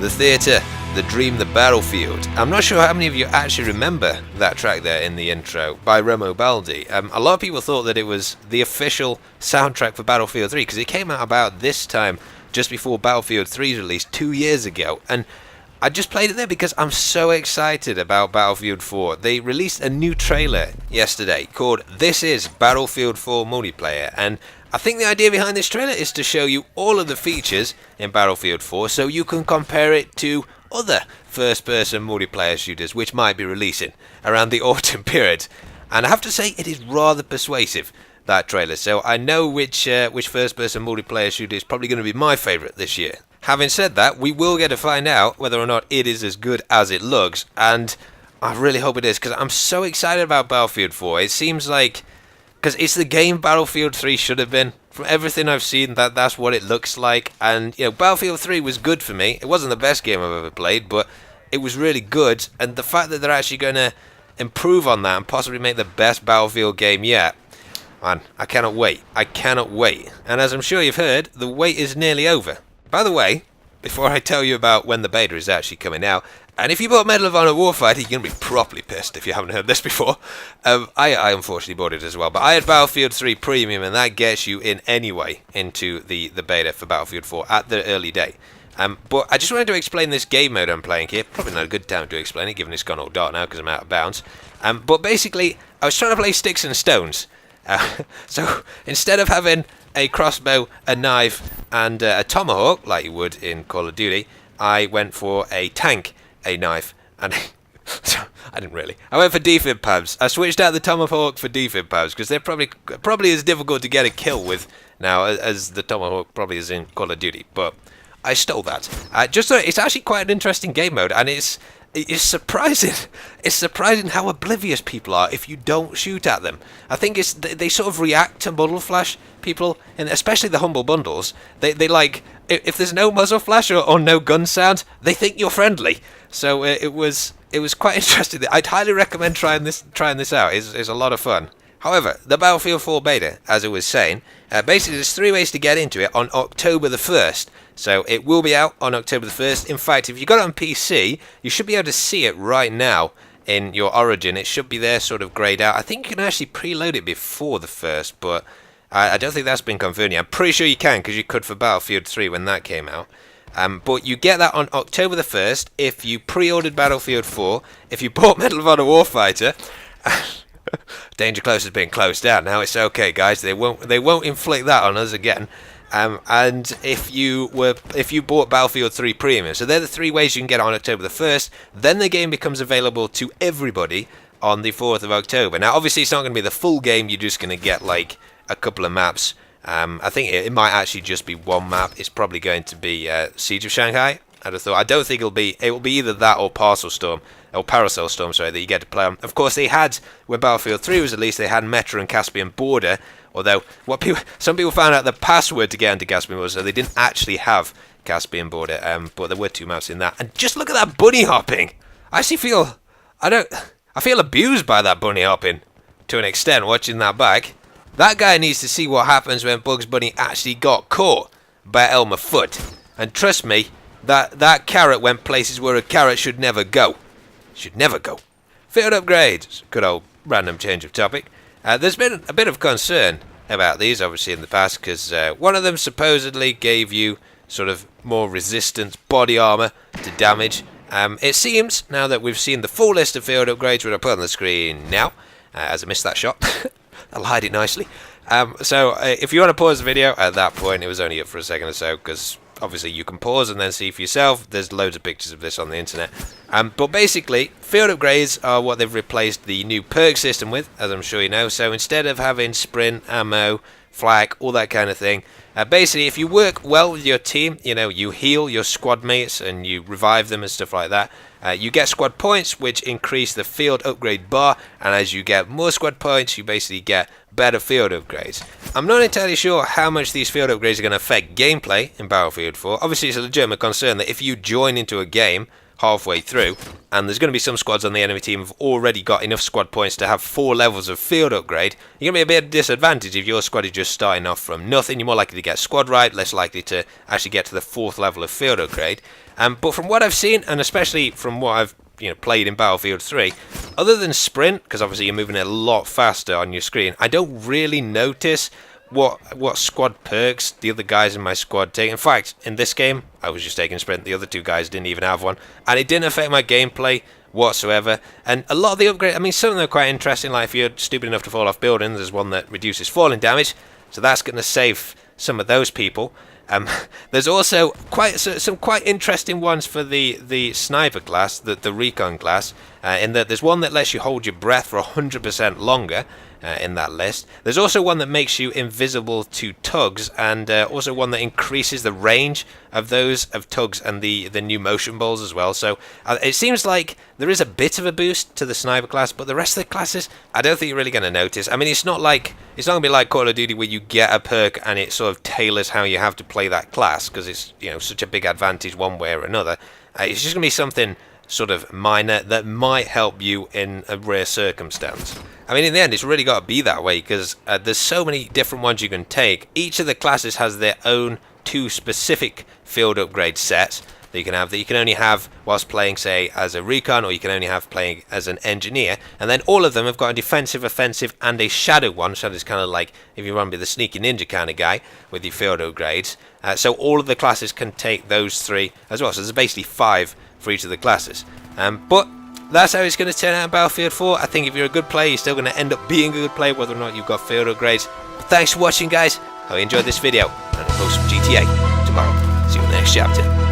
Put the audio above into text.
the theatre, the dream, the battlefield. I'm not sure how many of you actually remember that track there in the intro by Remo Baldi. A lot of people thought that it was the official soundtrack for Battlefield 3 because it came out about this time just before Battlefield 3's release 2 years ago, and I just played it there because I'm so excited about Battlefield 4. They released a new trailer yesterday called This Is Battlefield 4 Multiplayer, and I think the idea behind this trailer is to show you all of the features in Battlefield 4 so you can compare it to other first-person multiplayer shooters which might be releasing around the autumn period. And I have to say, it is rather persuasive, that trailer, so I know which first-person multiplayer shooter is probably going to be my favourite this year. Having said that, we will get to find out whether or not it is as good as it looks, and I really hope it is, because I'm so excited about Battlefield 4. It seems like, because it's the game Battlefield 3 should have been. From everything I've seen, that's what it looks like, and Battlefield 3 was good for me. It wasn't the best game I've ever played, but it was really good, and the fact that they're actually going to improve on that and possibly make the best Battlefield game yet, man, I cannot wait. I cannot wait. And as I'm sure you've heard, the wait is nearly over. By the way, before I tell you about when the beta is actually coming out, and if you bought Medal of Honor Warfighter, you're going to be properly pissed if you haven't heard this before. I unfortunately bought it as well, but I had Battlefield 3 Premium, and that gets you in anyway into the beta for Battlefield 4 at the early day. But I just wanted to explain this game mode I'm playing here. Probably not a good time to explain it, given it's gone all dark now because I'm out of bounds. But basically, I was trying to play sticks and stones. So instead of having a crossbow, a knife, and a tomahawk, like you would in Call of Duty, I went for a tank, a knife, and I didn't really. I went for defib pads. I switched out the tomahawk for defib pads because they're probably as difficult to get a kill with now as the tomahawk probably is in Call of Duty. But I stole that. Just so it's actually quite an interesting game mode, and it's surprising. It's surprising how oblivious people are if you don't shoot at them. I think they sort of react to muzzle flash, people, and especially the humble bundles. They like, if there's no muzzle flash or no gun sound, they think you're friendly. So it was quite interesting. I'd highly recommend trying this out. It's a lot of fun. However, the Battlefield 4 beta, as I was saying, basically there's 3 ways to get into it on October the 1st. So it will be out on October the 1st. In fact, if you got it on PC, you should be able to see it right now in your Origin. It should be there sort of greyed out. I think you can actually preload it before the 1st, but I don't think that's been confirmed yet. I'm pretty sure you can, because you could for Battlefield 3 when that came out. But you get that on October the 1st if you pre-ordered Battlefield 4, if you bought Medal of Honor Warfighter. Danger Close has been closed down now. It's okay, guys. They won't inflict that on us again. And if you bought Battlefield 3 Premium, so they're the 3 ways you can get it on October the 1st. Then the game becomes available to everybody on the 4th of October. Now, obviously, it's not going to be the full game. You're just going to get like a couple of maps. I think it might actually just be one map. It's probably going to be Siege of Shanghai. I don't think it will be either that or Parcel Storm. Or Paracel Storm, sorry, that you get to play on. Of course, they had, when Battlefield 3 was released, they had Metro and Caspian Border, although some people found out the password to get into Caspian Border, so they didn't actually have Caspian Border, but there were 2 maps in that. And just look at that bunny hopping! I actually feel abused by that bunny hopping, to an extent, watching that back. That guy needs to see what happens when Bugs Bunny actually got caught by Elmer Fudd. And trust me, that carrot went places where a carrot should never go. Should never go. Field upgrades. Good old random change of topic. There's been a bit of concern about these, obviously, in the past, because one of them supposedly gave you sort of more resistance body armor to damage. It seems, now that we've seen the full list of field upgrades, which I'll put on the screen now, as I missed that shot, I'll hide it nicely. So if you want to pause the video, at that point, it was only up for a second or so, because obviously you can pause and then see for yourself. There's loads of pictures of this on the internet. But basically, field upgrades are what they've replaced the new perk system with, as I'm sure you know. So instead of having sprint, ammo, flak, all that kind of thing, basically if you work well with your team, you heal your squad mates and you revive them and stuff like that, you get squad points, which increase the field upgrade bar, and as you get more squad points, you basically get better field upgrades. I'm not entirely sure how much these field upgrades are going to affect gameplay in Battlefield 4. Obviously, it's a legitimate concern that if you join into a game halfway through, and there's going to be some squads on the enemy team who've already got enough squad points to have 4 levels of field upgrade, you're going to be a bit of a disadvantage if your squad is just starting off from nothing. You're more likely to get squad right, less likely to actually get to the 4th level of field upgrade. But from what I've seen, and especially from what I've played in Battlefield 3, other than sprint, because obviously you're moving a lot faster on your screen, I don't really notice what squad perks the other guys in my squad take. In fact, in this game, I was just taking sprint. The other two guys didn't even have one, and it didn't affect my gameplay whatsoever. And a lot of the upgrades, I mean, some of them are quite interesting. Like if you're stupid enough to fall off buildings, there's one that reduces falling damage, so that's going to save some of those people. There's also some quite interesting ones for the sniper class, the recon class, in that there's one that lets you hold your breath for 100% longer in that list. There's also one that makes you invisible to tugs, and also one that increases the range of those of tugs and the new motion balls as well. So it seems like there is a bit of a boost to the sniper class, but the rest of the classes, I don't think you're really going to notice. I mean, it's not going to be like Call of Duty where you get a perk and it sort of tailors how you have to play that class, because it's such a big advantage one way or another. It's just going to be something sort of minor that might help you in a rare circumstance. I mean, in the end, it's really got to be that way, because there's so many different ones you can take. Each of the classes has their own 2 specific field upgrade sets that you can have, that you can only have whilst playing, say, as a recon, or you can only have playing as an engineer. And then all of them have got a defensive, offensive, and a shadow one. Shadow's kind of like if you want to be the sneaky ninja kind of guy with your field upgrades. So all of the classes can take those 3 as well. So there's basically 5 for each of the classes. But that's how it's going to turn out in Battlefield 4. I think if you're a good player, you're still going to end up being a good player, whether or not you've got field upgrades. But thanks for watching, guys. I hope you enjoyed this video, and I'll post some GTA tomorrow. See you in the next chapter.